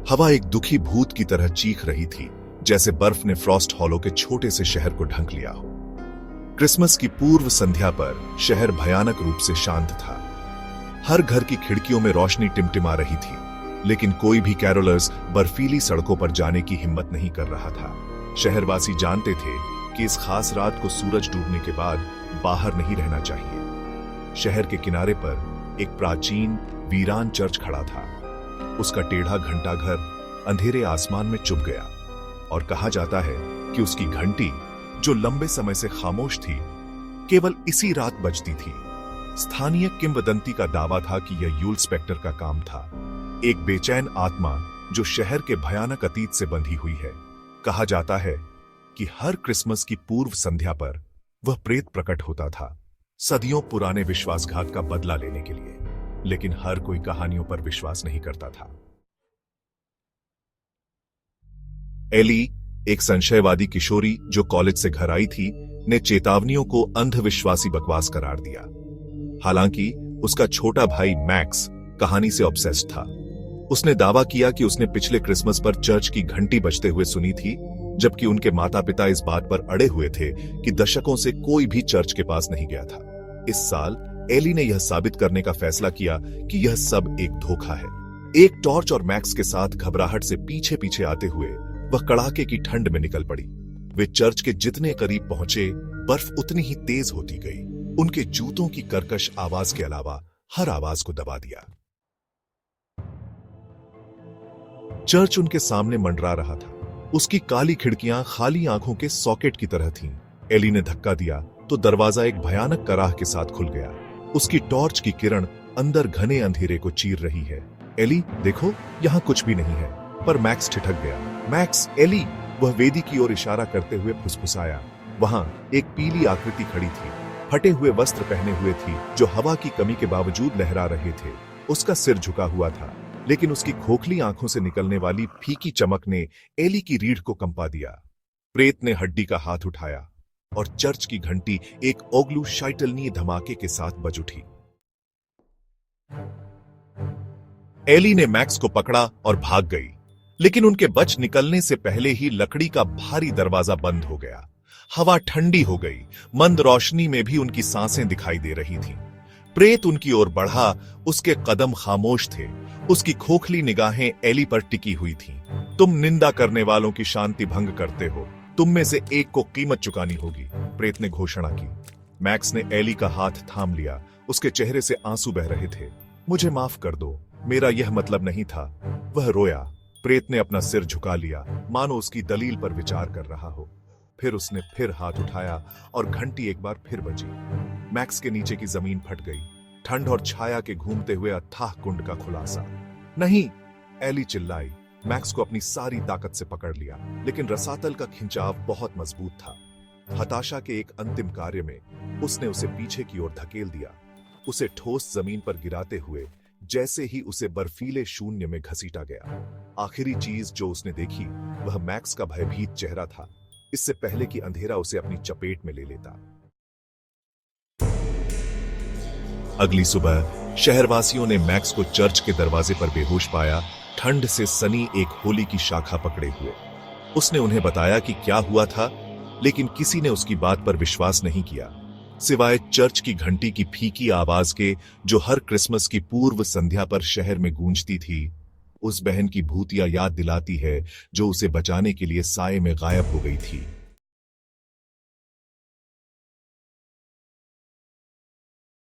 हवा एक दुखी भूत की तरह चीख रही थी, जैसे बर्फ ने फ्रॉस्ट हॉलो के छोटे से शहर को ढंक लिया हो। क्रिसमस की पूर्व संध्या पर शहर भयानक रूप से शांत था। हर घर की खिड़कियों में रोशनी टिमटिमा रही थी, लेकिन कोई भी कैरोलर्स बर्फीली सड़कों पर जाने की हिम्मत नहीं कर रहा था। शहरवासी जानते थे कि इस खास रात को सूरज डूबने के बाद बाहर नहीं रहना चाहिए। शहर के किनारे पर एक प्राचीन वीरान चर्च खड़ा था। उसका टेढ़ा घंटाघर अंधेरे आसमान में चुभ गया और कहा जाता है कि उसकी घंटी, जो लंबे समय से खामोश थी, केवल इसी रात बजती थी। स्थानीय किंवदंती का दावा था कि यह यूल स्पेक्टर का काम था, एक बेचैन आत्मा जो शहर के भयानक अतीत से बंधी हुई है। कहा जाता है कि हर क्रिसमस की पूर्व संध्या पर वह प्रेत प्रकट होता था, सदियों पुराने विश्वासघात का बदला लेने के लिए। लेकिन हर कोई कहानियों पर विश्वास नहीं करता था। एली, एक संशयवादी किशोरी जो कॉलेज से घर आई थी, ने चेतावनियों को अंधविश्वासी बकवास करार दिया। हालांकि उसका छोटा भाई मैक्स कहानी से ऑब्सेस्ड था। उसने दावा किया कि उसने पिछले क्रिसमस पर चर्च की घंटी बजते हुए सुनी थी, जबकि उनके माता पिता इस बात पर अड़े हुए थे कि दशकों से कोई भी चर्च के पास नहीं गया था। इस साल एली ने यह साबित करने का फैसला किया कि यह सब एक धोखा है। एक टॉर्च और मैक्स के साथ घबराहट से पीछे पीछे आते हुए वह कड़ाके की ठंड में निकल पड़ी। वे चर्च के जितने करीब पहुंचे, बर्फ उतनी ही तेज होती गई। उनके जूतों की कर्कश आवाज के अलावा हर आवाज को दबा दिया। चर्च उनके सामने मंडरा रहा था। उसकी काली खिड़कियां खाली आंखों के सॉकेट की तरह थीं। एली ने धक्का दिया तो दरवाजा एक भयानक कराह के साथ खुल गया। उसकी टॉर्च की किरण अंदर घने अंधेरे को चीर रही है। एली, देखो, यहां कुछ भी नहीं है। पर मैक्स ठिठक गया। Max, Ellie! वह वेदी की ओर इशारा करते हुए फुसफुसाया। वहां एक पीली आकृति खड़ी थी, फटे हुए वस्त्र पहने हुए थी, जो हवा की कमी के बावजूद लहरा रहे थे। उसका सिर झुका हुआ था, लेकिन उसकी खोखली आंखों से निकलने वाली फीकी चमक ने एली की रीढ़ को कंपा दिया। प्रेत ने हड्डी का हाथ उठाया और चर्च की घंटी एक ओग्लू शाइटलनीय धमाके के साथ बज उठी। एली ने मैक्स को पकड़ा और भाग गई, लेकिन उनके बच निकलने से पहले ही लकड़ी का भारी दरवाजा बंद हो गया। हवा ठंडी हो गई। मंद रोशनी में भी उनकी सांसें दिखाई दे रही थीं। प्रेत उनकी ओर बढ़ा। उसके कदम खामोश थे। उसकी खोखली निगाहें एली पर टिकी हुई थीं। तुम निंदा करने वालों की शांति भंग करते हो। तुम में से एक को कीमत चुकानी होगी, प्रेत ने घोषणा की। मैक्स ने एली का हाथ थाम लिया। उसके चेहरे से आंसू बह रहे थे। मुझे माफ कर दो, मेरा यह मतलब नहीं था। वह रोया। प्रेत ने अपना सिर झुका लिया, मानो उसकी दलील पर विचार कर रहा हो। फिर उसने फिर हाथ उठाया और घंटी एक बार फिर बजी। मैक्स के नीचे की जमीन फट गई। ठंड और छाया के घूमते हुए अथाह कुंड का खुलासा। नहीं, एली चिल्लाई। मैक्स को अपनी सारी ताकत से पकड़ लिया, लेकिन रसातल का खिंचाव बहुत मजबूत था। हताशा के एक अंतिम कार्य में उसने उसे पीछे की ओर धकेल दिया, उसे ठोस जमीन पर गिराते हुए, जैसे ही उसे बर्फीले शून्य में घसीटा गया। आखिरी चीज जो उसने देखी वह मैक्स का भयभीत चेहरा था, इससे पहले कि अंधेरा उसे अपनी चपेट में ले लेता। अगली सुबह शहरवासियों ने मैक्स को चर्च के दरवाजे पर बेहोश पाया, ठंड से सनी एक होली की शाखा पकड़े हुए। उसने उन्हें बताया कि क्या हुआ था, लेकिन किसी ने उसकी बात पर विश्वास नहीं किया, सिवाय चर्च की घंटी की फीकी आवाज के, जो हर क्रिसमस की पूर्व संध्या पर शहर में गूंजती थी। उस बहन की भूतिया याद दिलाती है जो उसे बचाने के लिए साए में गायब हो गई थी।